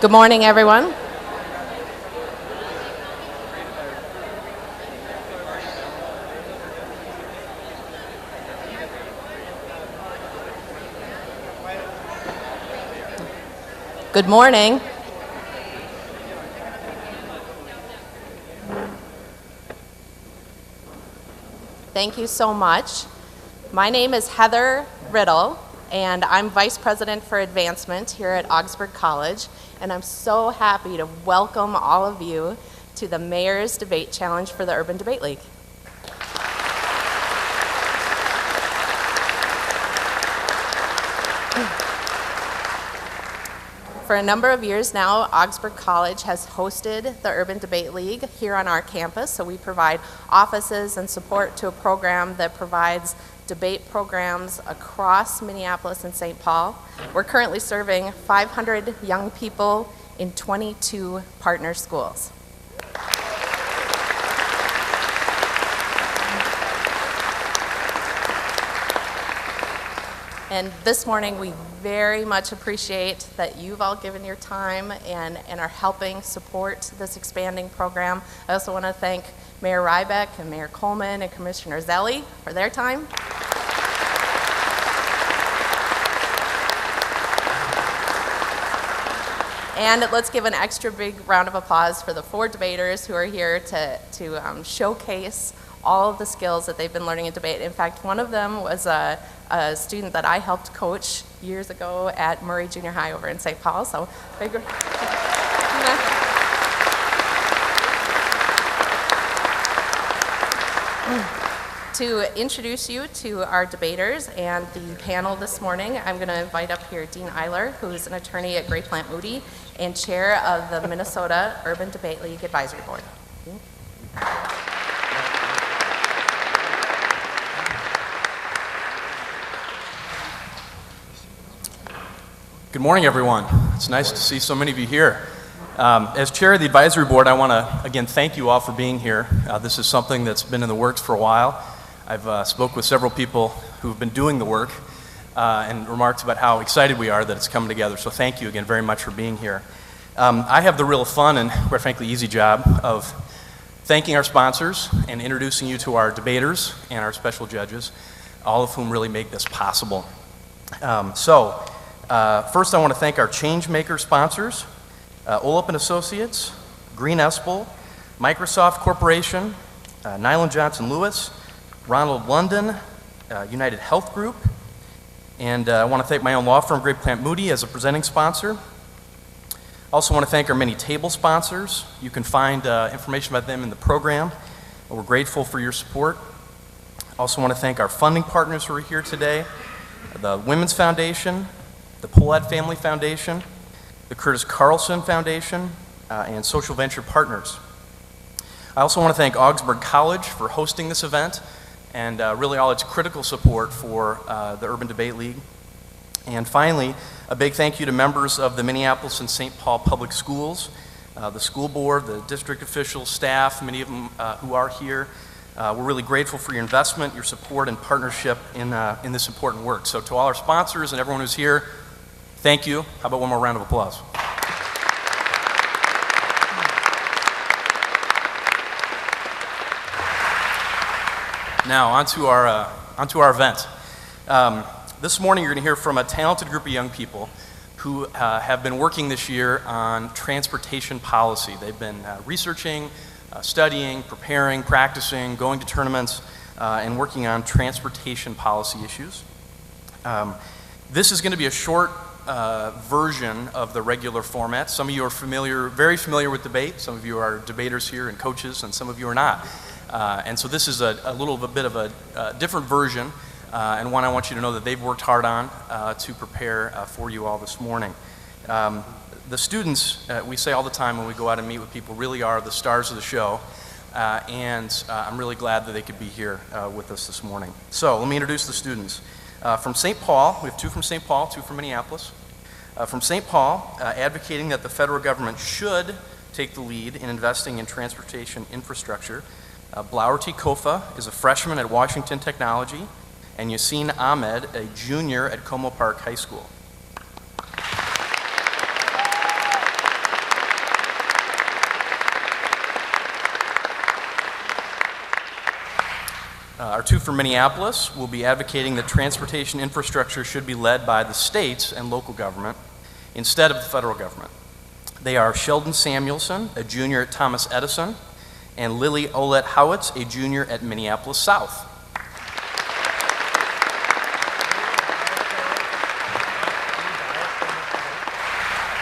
Good morning, everyone. Good morning. Thank you so much. My name is Heather Riddle, and I'm Vice President for Advancement here at Augsburg College, and I'm so happy to welcome all of you to the Mayor's Debate Challenge for the Urban Debate League. For a number of years now, Augsburg College has hosted the Urban Debate League here on our campus, so we provide offices and support to a program that provides debate programs across Minneapolis and St. Paul. We're currently serving 500 young people in 22 partner schools. And this morning, we very much appreciate that you've all given your time and are helping support this expanding program. I also want to thank Mayor Rybeck and Mayor Coleman and Commissioner Zelli for their time. And let's give an extra big round of applause for the 4 debaters who are here to showcase all of the skills that they've been learning in debate. In fact, one of them was a student that I helped coach years ago at Murray Junior High over in St. Paul. So, big. To introduce you to our debaters and the panel this morning, I'm going to invite up here Dean Eiler, who's an attorney at Gray Plant Moody and chair of the Minnesota Urban Debate League Advisory Board. Good morning, everyone. It's nice to see so many of you here. As chair of the advisory board, I want to again thank you all for being here. This is something that's been in the works for a while. I've spoke with several people who've been doing the work and remarked about how excited we are that it's coming together. So thank you again very much for being here. I have the real fun and quite frankly easy job of thanking our sponsors and introducing you to our debaters and our special judges, all of whom really make this possible. First, I want to thank our Changemaker sponsors, Olip & Associates, Green Espel, Microsoft Corporation, Nyland Johnson Lewis, Ronald London, United Health Group, and I want to thank my own law firm, Gray Plant Moody, as a presenting sponsor. I also want to thank our many table sponsors. You can find information about them in the program. We're grateful for your support. I also want to thank our funding partners who are here today, the Women's Foundation, the Polat Family Foundation, the Curtis Carlson Foundation, and Social Venture Partners. I also want to thank Augsburg College for hosting this event and really all its critical support for the Urban Debate League. And finally, a big thank you to members of the Minneapolis and St. Paul Public Schools, the school board, the district officials, staff, many of them who are here. We're really grateful for your investment, your support, and partnership in this important work. So to all our sponsors and everyone who's here, thank you. How about one more round of applause? Now, onto our event. This morning, you're going to hear from a talented group of young people who have been working this year on transportation policy. They've been researching, studying, preparing, practicing, going to tournaments, and working on transportation policy issues. This is going to be a short version of the regular format. Some of you are very familiar with debate. Some of you are debaters here and coaches, and some of you are not. And so this is a little bit of a different version, and one I want you to know that they've worked hard on to prepare for you all this morning. The students, we say all the time when we go out and meet with people, really are the stars of the show, and I'm really glad that they could be here with us this morning. So let me introduce the students. From St. Paul, we have 2 from St. Paul, 2 from Minneapolis. From St. Paul, advocating that the federal government should take the lead in investing in transportation infrastructure. Blowerty Kofa is a freshman at Washington Technology, and Yassine Ahmed, a junior at Como Park High School. Our two from Minneapolis will be advocating that transportation infrastructure should be led by the states and local government instead of the federal government. They are Sheldon Samuelson, a junior at Thomas Edison, and Lily Olette Howitz, a junior at Minneapolis South.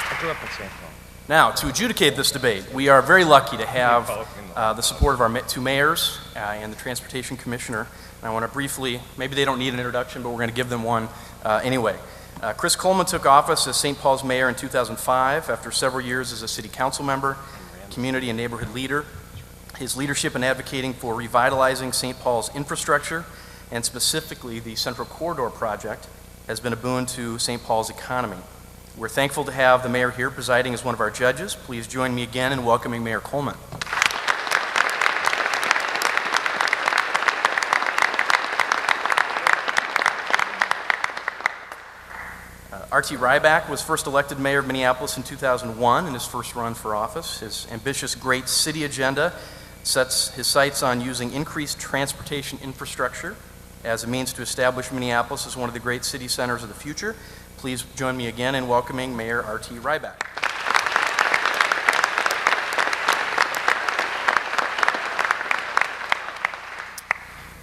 I grew up in St. Paul. Now, to adjudicate this debate, we are very lucky to have the support of our two mayors and the Transportation Commissioner. And I want to briefly, maybe they don't need an introduction, but we're going to give them one anyway. Chris Coleman took office as St. Paul's mayor in 2005 after several years as a city council member, community and neighborhood leader. His leadership in advocating for revitalizing St. Paul's infrastructure, and specifically the Central Corridor project, has been a boon to St. Paul's economy. We're thankful to have the mayor here presiding as one of our judges. Please join me again in welcoming Mayor Coleman. R.T. Ryback was first elected mayor of Minneapolis in 2001 in his first run for office. His ambitious Great City agenda sets his sights on using increased transportation infrastructure as a means to establish Minneapolis as one of the great city centers of the future. Please join me again in welcoming Mayor R.T. Ryback.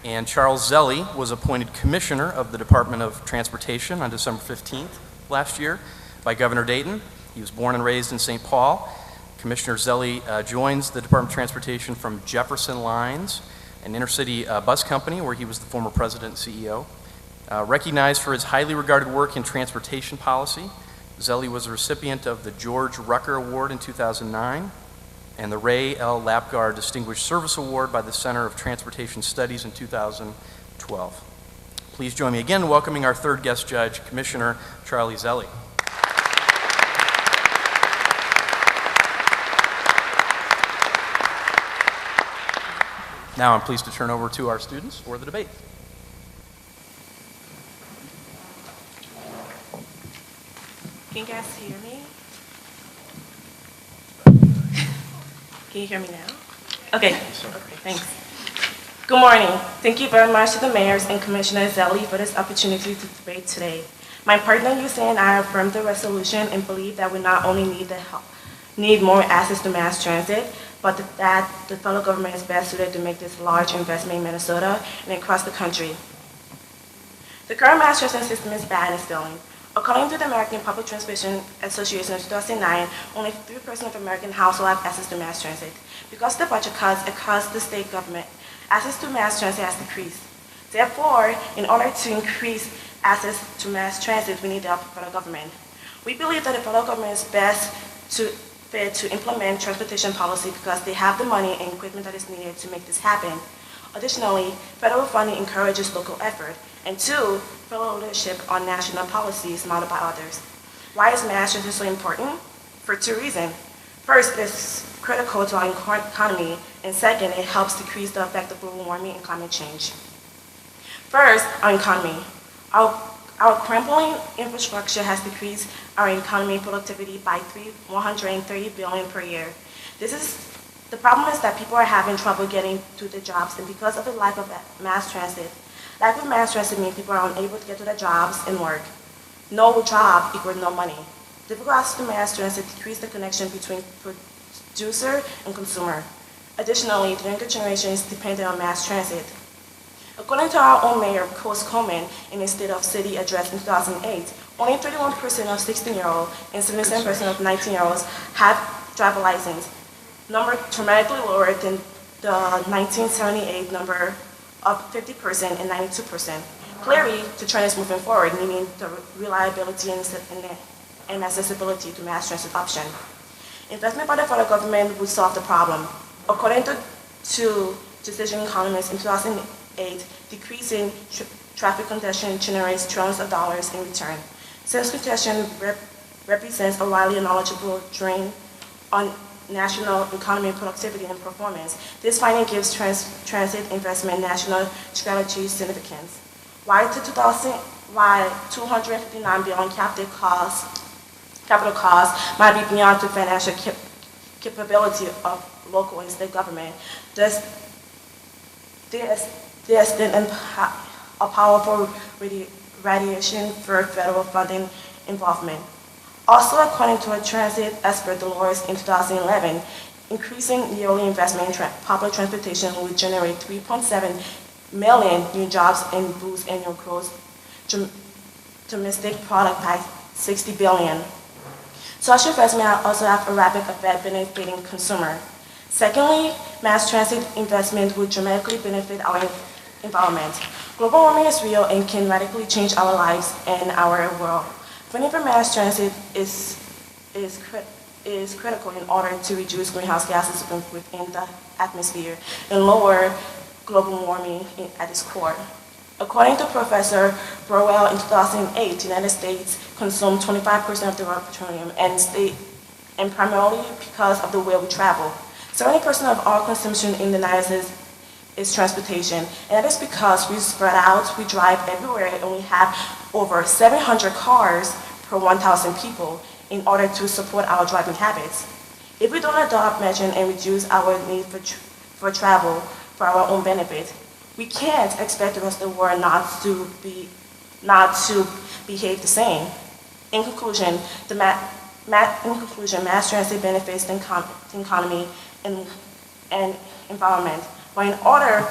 And Charles Zelli was appointed Commissioner of the Department of Transportation on December 15th last year by Governor Dayton. He was born and raised in St. Paul. Commissioner Zelli joins the Department of Transportation from Jefferson Lines, an intercity bus company where he was the former president and CEO. Recognized for his highly regarded work in transportation policy, Zelli was a recipient of the George Rucker Award in 2009 and the Ray L. Lapgar Distinguished Service Award by the Center of Transportation Studies in 2012. Please join me again in welcoming our third guest judge, Commissioner Charlie Zelli. Now I'm pleased to turn over to our students for the debate. Can you guys hear me? Can you hear me now? Okay, thanks. Good morning. Thank you very much to the mayors and Commissioner Zelli for this opportunity to debate today. My partner Usain and I affirm the resolution and believe that we not only need more access to mass transit, but that the federal government is best suited to make this large investment in Minnesota and across the country. The current mass transit system is bad and is failing. According to the American Public Transportation Association in 2009, only 3% of American households have access to mass transit. Because of the budget cuts across the state government, access to mass transit has decreased. Therefore, in order to increase access to mass transit, we need the help of the federal government. We believe that the federal government is best fit to implement transportation policy because they have the money and equipment that is needed to make this happen. Additionally, federal funding encourages local effort. And two, federal leadership on national policies modeled by others. Why is mass transit so important? For two reasons. First, it is critical to our economy, and second, it helps decrease the effect of global warming and climate change. First, our economy. Our crumbling infrastructure has decreased our economy productivity by $130 billion per year. The problem is that people are having trouble getting to their jobs, and because of the lack of mass transit, lack of mass transit means people are unable to get to their jobs and work. No job equals no money. Difficult access to mass transit decrease the connection between producer and consumer. Additionally, the younger generation is dependent on mass transit. According to our own mayor, Chris Coleman, in his State of City address in 2008, only 31% of 16-year-olds and 77% of 19-year-olds have driver license, number dramatically lower than the 1978 number of 50% and 92%. Clearly, the trend is moving forward, meaning the reliability and accessibility to mass transit option. Investment by the federal government would solve the problem. According to decision economists in 2008, decreasing traffic congestion generates trillions of dollars in return. Since congestion represents a widely knowledgeable drain on national economy productivity and performance, this finding gives transit investment national strategy significance. While $259 billion capital costs might be beyond the financial capability of local and state government, distant and a powerful radiation for federal funding involvement. Also, according to a transit expert Dolores in 2011, increasing yearly investment in public transportation will generate 3.7 million new jobs and boost annual gross domestic product by 60 billion. Such investment also have a rapid effect benefiting consumer. Secondly, mass transit investment will dramatically benefit our environment. Global warming is real and can radically change our lives and our world. Funding for mass transit is critical in order to reduce greenhouse gases within the atmosphere and lower global warming at its core. According to Professor Burwell in 2008, the United States consumed 25% of the raw petroleum and primarily because of the way we travel. 70% of our consumption in the United States is transportation, and that is because we spread out, we drive everywhere, and we have over 700 cars per 1,000 people in order to support our driving habits. If we don't adopt measures and reduce our need for travel for our own benefit, we can't expect the rest of the world not to behave the same. In conclusion, mass transit benefits the economy and environment. But in order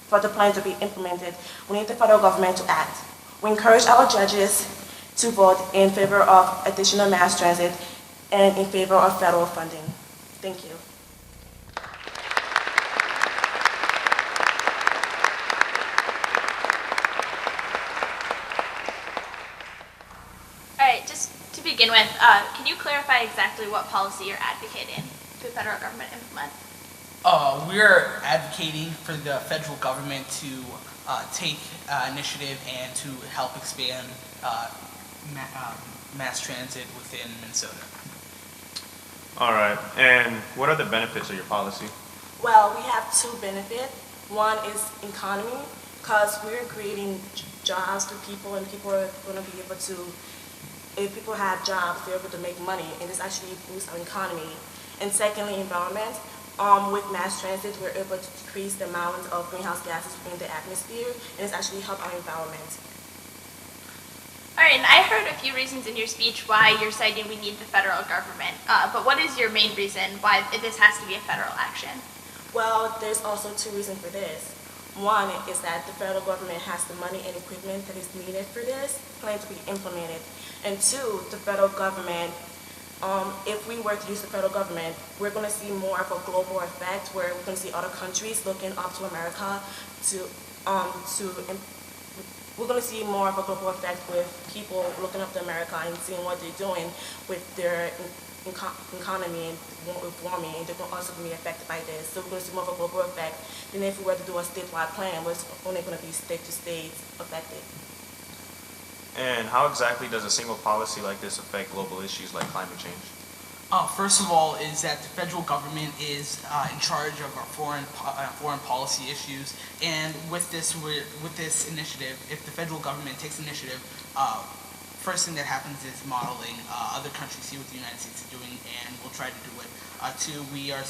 for the plan to be implemented, we need the federal government to act. We encourage our judges to vote in favor of additional mass transit and in favor of federal funding. Thank you. All right, just to begin with, can you clarify exactly what policy you're advocating for the federal government to implement? We're advocating for the federal government to take initiative and to help expand mass transit within Minnesota. All right, and what are the benefits of your policy? Well, we have two benefits. One is economy, because we're creating jobs for people, and people are going to be able to, if people have jobs, they're able to make money, and this actually boosts our economy. And secondly, environment. With mass transit, we're able to decrease the amount of greenhouse gases in the atmosphere, and it's actually helped our environment. All right, and I heard a few reasons in your speech why you're citing we need the federal government, but what is your main reason why this has to be a federal action? Well, there's also two reasons for this. One is that the federal government has the money and equipment that is needed for this plan to be implemented. And two, the federal government, if we were to use the federal government, we're going to see more of a global effect where we're going to see other countries looking up to America we're going to see more of a global effect with people looking up to America and seeing what they're doing with their economy and with warming, and they're also going to be affected by this. So we're going to see more of a global effect than if we were to do a statewide plan, where it's only going to be state to state affected. And how exactly does a single policy like this affect global issues like climate change? First of all, is that the federal government is in charge of our foreign policy issues, and with this initiative, if the federal government takes initiative, first thing that happens is modeling. Other countries see what the United States is doing, and we'll try to do it. Two, we are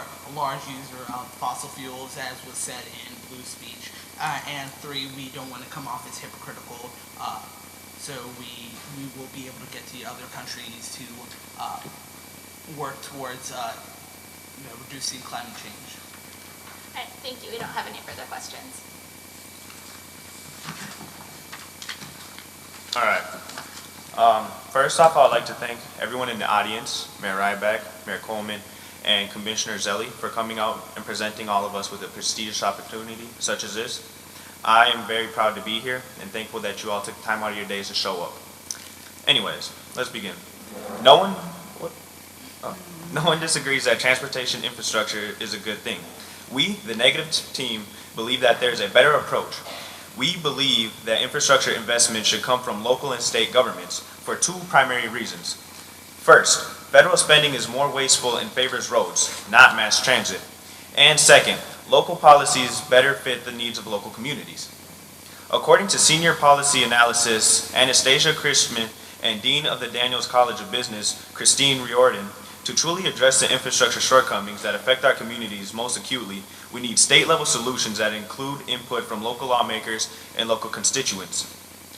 a large user of fossil fuels, as was said in Blue's speech. And three, we don't want to come off as hypocritical, so we will be able to get the other countries to work towards reducing climate change. All right, thank you. We don't have any further questions. All right. First off, I would like to thank everyone in the audience, Mayor Ryback, Mayor Coleman, and Commissioner Zelli for coming out and presenting all of us with a prestigious opportunity such as this. I am very proud to be here and thankful that you all took time out of your days to show up. Anyways, let's begin. No one disagrees that transportation infrastructure is a good thing. We, the negative team, believe that there is a better approach. We believe that infrastructure investment should come from local and state governments for two primary reasons. First, federal spending is more wasteful and favors roads, not mass transit. And second, local policies better fit the needs of local communities. According to Senior Policy Analysis, Anastasia Christman, and Dean of the Daniels College of Business, Christine Riordan, to truly address the infrastructure shortcomings that affect our communities most acutely, We need state-level solutions that include input from local lawmakers and local constituents.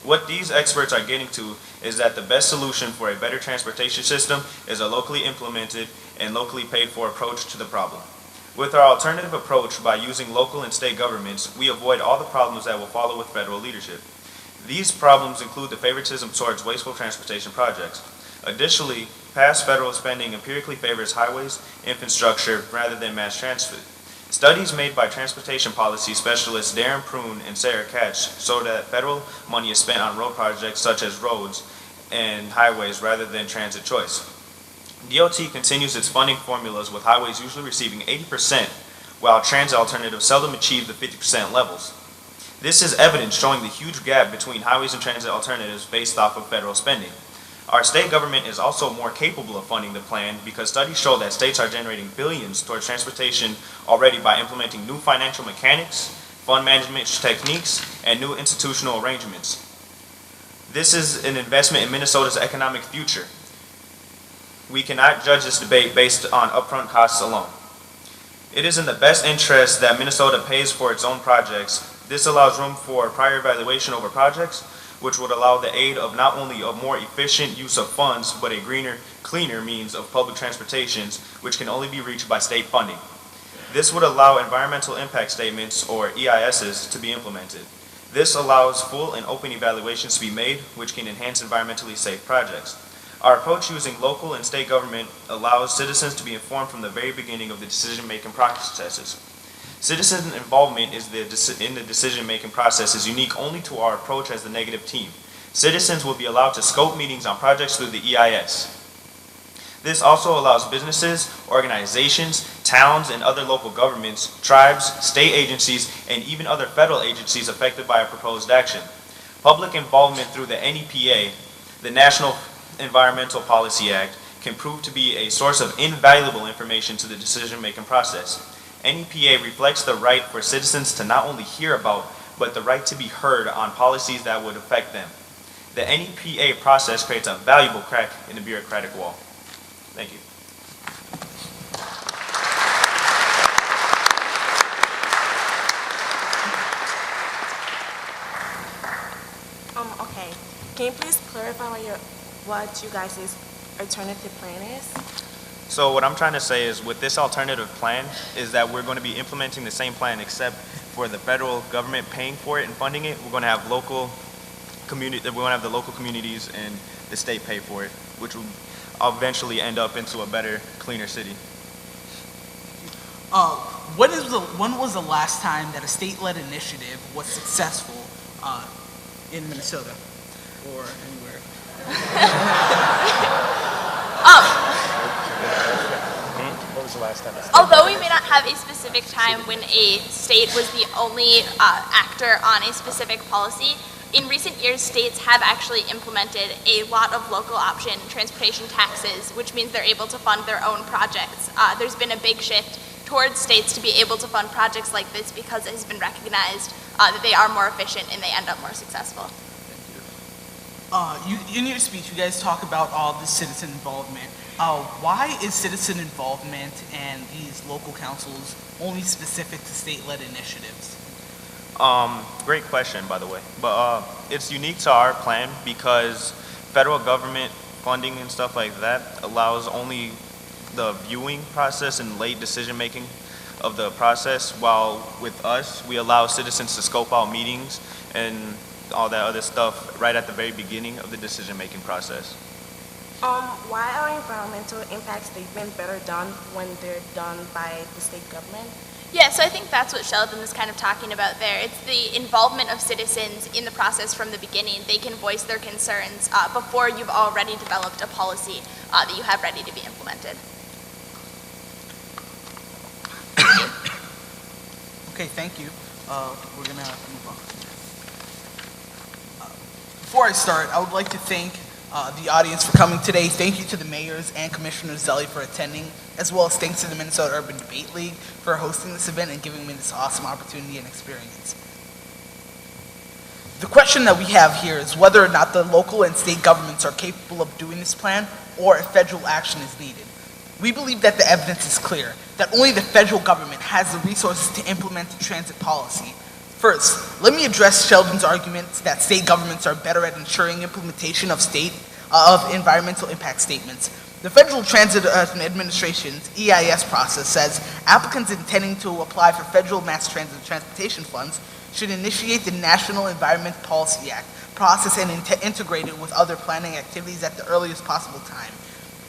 What these experts are getting to is that the best solution for a better transportation system is a locally implemented and locally paid for approach to the problem. With our alternative approach, by using local and state governments, we avoid all the problems that will follow with federal leadership. These problems include the favoritism towards wasteful transportation projects. Additionally, past federal spending empirically favors highways, infrastructure, rather than mass transit. Studies made by transportation policy specialists Darren Prune and Sarah Katch show that federal money is spent on road projects such as roads and highways rather than transit choice. DOT continues its funding formulas with highways usually receiving 80%, while transit alternatives seldom achieve the 50% levels. This is evidence showing the huge gap between highways and transit alternatives based off of federal spending. Our state government is also more capable of funding the plan because studies show that states are generating billions towards transportation already by implementing new financial mechanics, fund management techniques, and new institutional arrangements. This is an investment in Minnesota's economic future. We cannot judge this debate based on upfront costs alone. It is in the best interest that Minnesota pays for its own projects. This allows room for prior evaluation over projects, which would allow the aid of not only a more efficient use of funds, but a greener, cleaner means of public transportations, which can only be reached by state funding. This would allow environmental impact statements, or EISs, to be implemented. This allows full and open evaluations to be made, which can enhance environmentally safe projects. Our approach using local and state government allows citizens to be informed from the very beginning of the decision-making processes. Citizen involvement in the decision-making process is unique only to our approach as the negative team. Citizens will be allowed to scope meetings on projects through the EIS. This also allows businesses, organizations, towns, and other local governments, tribes, state agencies, and even other federal agencies affected by a proposed action. Public involvement through the NEPA, the National Environmental Policy Act, can prove to be a source of invaluable information to the decision-making process. NEPA reflects the right for citizens to not only hear about, but the right to be heard on policies that would affect them. The NEPA process creates a valuable crack in the bureaucratic wall. Thank you. Okay. Can you please clarify what you guys' alternative plan is? So what I'm trying to say is with this alternative plan is that we're going to be implementing the same plan except for the federal government paying for it and funding it. We're going to have the local communities and the state pay for it, which will eventually end up into a better, cleaner city. When was the last time that a state-led initiative was successful in Minnesota or anywhere? Although we may not have a specific time when a state was the only actor on a specific policy, in recent years states have actually implemented a lot of local option transportation taxes, which means they're able to fund their own projects. There's been a big shift towards states to be able to fund projects like this because it has been recognized that they are more efficient and they end up more successful. In your speech, you guys talk about all the citizen involvement. Why is citizen involvement and these local councils only specific to state-led initiatives? Great question, by the way. But it's unique to our plan because federal government funding and stuff like that allows only the viewing process and late decision-making of the process, while with us, we allow citizens to scope out meetings and all that other stuff right at the very beginning of the decision-making process. Why are environmental impact statements better done when they're done by the state government? Yeah, so I think that's what Sheldon is kind of talking about there. It's the involvement of citizens in the process from the beginning. They can voice their concerns before you've already developed a policy that you have ready to be implemented. Okay, thank you. We're gonna move on. Before I start, I would like to thank the audience for coming today. Thank you to the mayors and Commissioner Zelli for attending, as well as thanks to the Minnesota Urban Debate League for hosting this event and giving me this awesome opportunity and experience. The question that we have here is whether or not the local and state governments are capable of doing this plan or if federal action is needed. We believe that the evidence is clear, that only the federal government has the resources to implement the transit policy. First, let me address Sheldon's argument that state governments are better at ensuring implementation of environmental impact statements. The Federal Transit Administration's EIS process says applicants intending to apply for federal mass transit transportation funds should initiate the National Environment Policy Act process and integrate it with other planning activities at the earliest possible time,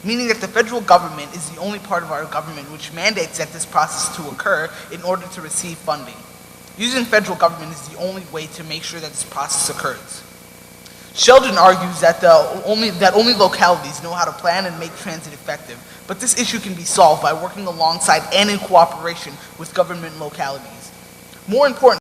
meaning that the federal government is the only part of our government which mandates that this process to occur in order to receive funding. Using federal government is the only way to make sure that this process occurs. Sheldon argues that only localities know how to plan and make transit effective, but this issue can be solved by working alongside and in cooperation with government localities. More important,